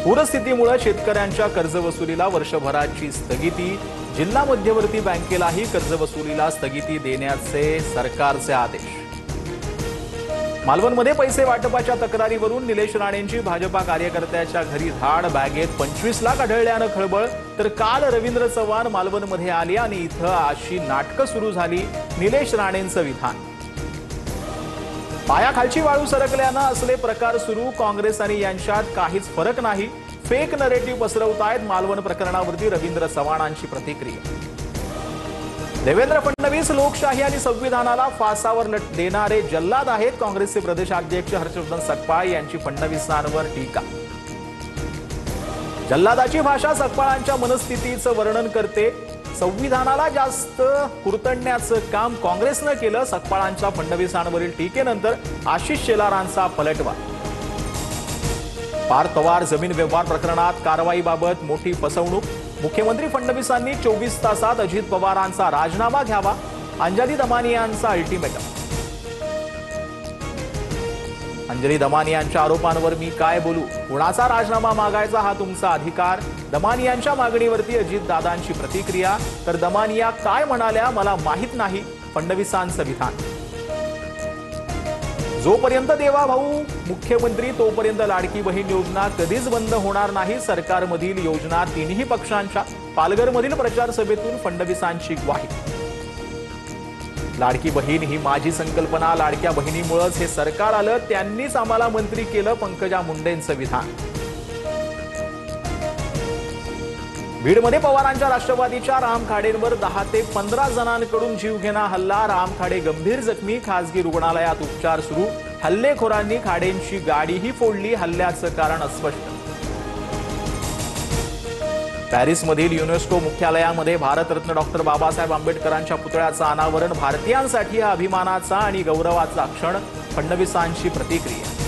पूरस्थितीमुळे शेतकऱ्यांच्या कर्जवसुलीला वर्षभराची स्थगिती। जिल्हा मध्यवर्ती बँकेलाही कर्जवसुलीला स्थगिती देण्याचे सरकारचे आदेश। मालवणमध्ये पैसे वाटपाच्या तक्रारीवरून निलेश राणेंची भाजपा कार्यकर्त्याच्या घरी धाड। बॅगेत 25 लाख आढळल्यानं खळबळ। तर काल रवींद्र चव्हाण मालवणमध्ये आले आणि इथं अशी नाटकं सुरू झाली। निलेश राणेंचं विधान। पायाखालची वाळू सरकल्यानं असले प्रकार सुरू। काँग्रेस आणि यांच्यात काहीच फरक नाही। फेक नरेटिव्ह पसरवतायत। मालवण प्रकरणावरती रवींद्र चव्हाणांची प्रतिक्रिया। देवेंद्र फडणवीस लोकशाही आणि संविधानाला फासावर देणारे जल्लाद आहेत। काँग्रेसचे प्रदेशाध्यक्ष हर्षवर्धन सकपाळ यांची फडणवीसांवर टीका। जल्लादाची भाषा सकपाळांच्या मनस्थितीचं वर्णन करते। संविधानाला जास्त कुरतडण्याचं काम काँग्रेसनं केलं। सकपाळांच्या फडणवीसांवरील टीकेनंतर आशिष शेलारांचा पलटवार। पार्थ पवार जमीन व्यवहार प्रकरणात कारवाईबाबत मोठी फसवणूक। मुख्यमंत्री फडणवीसांनी 24 तासात अजित पवारांचा राजीनामा घ्यावा। अंजली दमानियांचा अल्टिमेटम। अंजली दमानियांच्या आरोपांवर मी काय बोलू? कुणाचा राजीनामा मागायचा हा तुमचा अधिकार। दमानियांच्या मागणीवरती अजितदादांची प्रतिक्रिया। तर दमानिया काय म्हणाल्या मला माहित नाही, फडणवीसांचं विधान। जोपर्यंत देवा भाऊ मुख्यमंत्री तोपर्यंत लाडकी बहीण योजना कधीच बंद होणार नाही। सरकारमधील योजना तिन्ही पक्षांच्या। पालघरमधील प्रचार सभेतून फडणवीसांची ग्वाही। लाडकी बहीण ही माझी संकल्पना। लाडक्या बहिणीमुळेच हे सरकार आलं, त्यांनीच आम्हाला मंत्री केलं, पंकजा मुंडेंचं विधान। बीडमध्ये पवारांच्या राष्ट्रवादीच्या राम खाडेंवर 10 ते 15 जणांकडून जीवघेणा हल्ला। राम खाडे गंभीर जखमी, खासगी रुग्णालयात उपचार सुरू। हल्लेखोरांनी खाडेंची गाडीही फोडली। हल्ल्याचं कारण अस्पष्ट। पॅरिसमधील युनेस्को मुख्यालयामध्ये भारतरत्न डॉक्टर बाबासाहेब आंबेडकरांच्या पुतळ्याचं अनावरण। भारतीयांसाठी हा अभिमानाचा आणि गौरवाचा क्षण। फडणवीसांची प्रतिक्रिया।